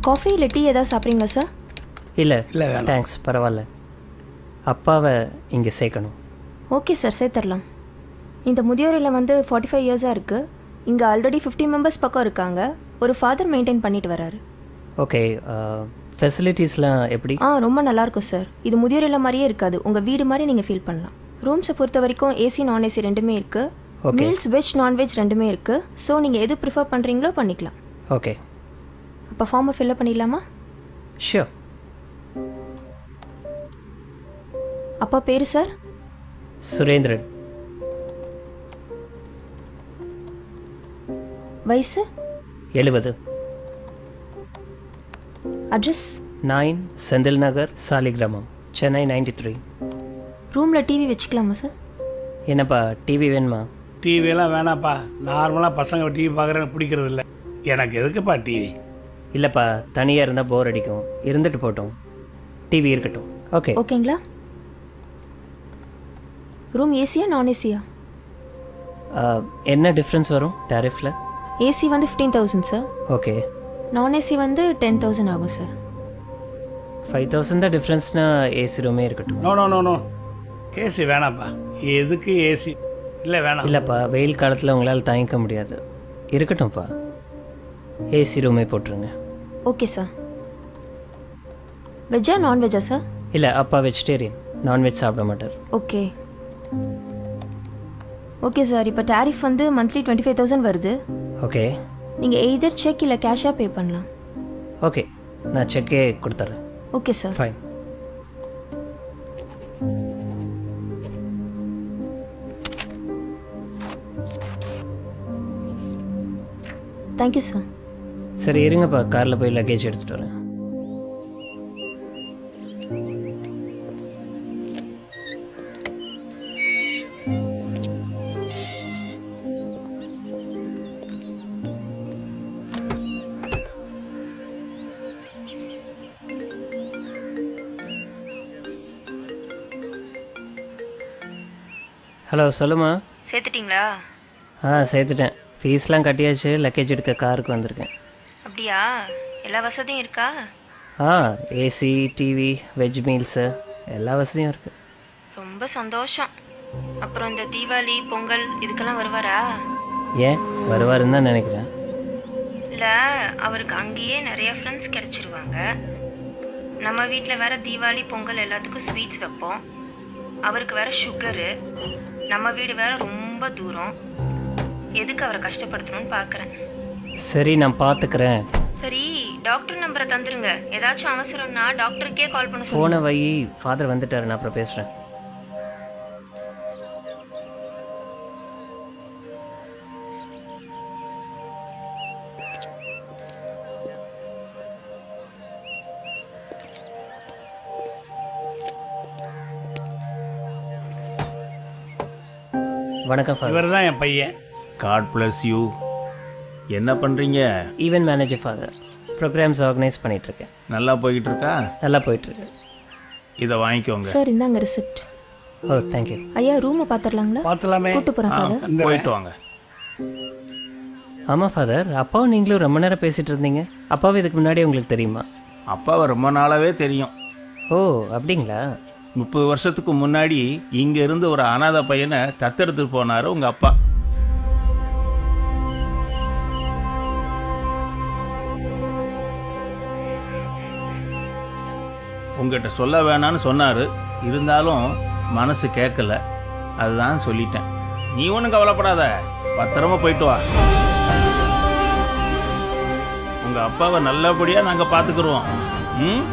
Coffee இல்லை tea ஏதாவது சாப்பிட்றீங்களா சார்? இல்லை இல்லை தேங்க்ஸ், பரவாயில்ல. அப்பாவை இங்கே சேர்க்கணும். ஓகே சார், சேர்த்துடலாம். இந்த முதியோர் இல்லம் வந்து 45 இயர்ஸாக இருக்குது. இங்கே ஆல்ரெடி 50 மெம்பர்ஸ் பக்கம் இருக்காங்க. ஒரு ஃபாதர் மெயின்டைன் பண்ணிட்டு வராரு. ஓகே, ஃபெசிலிட்டிஸ்லாம் எப்படி? ரொம்ப நல்லாயிருக்கும் சார். இது முதியோர் இல்லம் மாதிரியே இருக்காது, உங்கள் வீடு மாதிரி நீங்கள் ஃபீல் பண்ணலாம். ரூம்ஸை பொறுத்த வரைக்கும் ஏசி நான் ஏசி ரெண்டுமே இருக்குது. மீல்ஸ் வெஜ் நான்வெஜ் ரெண்டுமே இருக்குது. ஸோ நீங்கள் எது ப்ரிஃபர் பண்ணுறீங்களோ பண்ணிக்கலாம். ஓகே, அப்போ ஃபார்மை ஃபில்அப் பண்ணிடலாமா? ஷியோர். அப்பா பேர் சார்? சுரேந்திரன். வயசு? 70. அட்ரஸ்? 9 செந்தில் நகர், சாலிகிராமம், சென்னை 93. ரூமில் டிவி வச்சுக்கலாமா சார்? என்னப்பா டிவி வேணுமா? டிவியெல்லாம் வேணாப்பா. நார்மலாக பசங்க டிவி பார்க்குறேன்னு பிடிக்கிறது இல்லை. எனக்கு எதுக்குப்பா டிவி? இல்லைப்பா, தனியாக இருந்தால் போர் அடிக்கும். இருந்துட்டு போட்டோம், டிவி இருக்கட்டும். ஓகே ஓகேங்களா? ரூம் ஏசியா நான் ஏசியா? என்ன டிஃப்ரென்ஸ் வரும் டாரிஃபில்? ஏசி வந்து 15,000 சார். ஓகே. நான் ஏசி வந்து 10,000 ஆகும் சார். 5,000 தான் டிஃப்ரென்ஸ்னா ஏசி ரூமே இருக்கட்டும். No no no no, AC வேணாப்பா. எதுக்கு ஏசி? இல்லை வேணாம். இல்லைப்பா, வெயில் காலத்தில் உங்களால் தாங்கிக்க முடியாது. இருக்கட்டும்ப்பா, ஏசி ரூமே போட்டுருங்க. Okay sir. வெஜ்ஜா நான்வெஜ்ஜா சார்? இல்லை, அப்பா வெஜிடேரியன், நான்வெஜ் சாப்பிட மாட்டார். Okay okay sir. இப்போ டாரிஃப் வந்து மந்த்லி 25,000 வருது. ஓகே. நீங்கள் எய்தர் செக் இல்லை கேஷாக பே பண்ணலாம். ஓகே, நான் செக்கே கொடுத்துட்றேன். Okay sir. Fine. Thank you sir. சரி இருங்கப்பா, காரில் போய் லக்கேஜ் எடுத்துகிட்டு வரேன். ஹலோ, சொல்லுமா. சேர்த்துட்டிங்களா? சேர்த்துட்டேன். ஃபீஸ்லாம் கட்டியாச்சு. லக்கேஜ் எடுக்க காருக்கு வந்திருக்கேன். அப்படியா? எல்லா வசதியும் இருக்கா? ஏசி, டிவி, வெஜ் மீல்ஸு எல்லா வசதியும் இருக்குது. ரொம்ப சந்தோஷம். அப்புறம் இந்த தீபாவளி பொங்கல் இதுக்கெல்லாம் வருவாரா? ஏன் வருவாருன்னு தான் நினைக்கிறேன். இல்லை, அவருக்கு அங்கேயே நிறைய ஃப்ரெண்ட்ஸ் கிடச்சிருவாங்க. நம்ம வீட்டில் வேற தீபாவளி பொங்கல் எல்லாத்துக்கும் ஸ்வீட்ஸ் வைப்போம். அவருக்கு வேற சுகரு. நம்ம வீடு வேற ரொம்ப தூரம். எதுக்கு அவரை கஷ்டப்படுத்தணும்னு பார்க்குறேன். சரி, நான் பார்த்துக்கிறேன். சரி, டாக்டர் நம்பரை தந்துருங்க. ஏதாச்சும் அவசரம்னா டாக்டருக்கே கால் பண்ண போன சொல்லுங்க. வை, ஃபாதர் வந்துட்டாரு, நான் அப்புறம் பேசுகிறேன். வணக்கம் ஃபாதர். இவர் தான் என் பையன். God bless you. என்ன பண்ணுறீங்க? Event manager father. Programs organise பண்ணிகிட்ருக்கேன். நல்லா போய்கிட்டு இருக்கா? நல்லா போயிட்டுருக்கு. இதை வாங்கிக்கோங்க. சார் இந்தாங்க ரிசிப்ட். ஓ தேங்க்யூ. ஐயா ரூமை பார்த்துடலாங்களா? பார்த்துலாமே. கூட்டு போகிறேன் ஃபாதர். போயிட்டு வாங்க. ஆமாம் ஃபாதர், அப்பாவும் நீங்களும் ரொம்ப நேரம் பேசிகிட்டு இருந்தீங்க. அப்பாவும் இதுக்கு முன்னாடி உங்களுக்கு தெரியுமா? அப்பாவை ரொம்ப நாளாவே தெரியும். ஓ அப்படிங்களா? 30 வருஷத்துக்கு முன்னாடி இங்க இருந்து ஒரு அனாதை பையனை தத்தெடுத்து போனாரு உங்க அப்பா. உங்ககிட்ட சொல்ல வேணான்னு சொன்னாரு. இருந்தாலும் மனசு கேட்கல, அதுதான் சொல்லிட்டேன். நீ ஒன்றும் கவலைப்படாத, பத்திரமா போயிட்டு வா. உங்க அப்பாவை நல்லபடியா நாங்க பாத்துக்கிறோம். ம்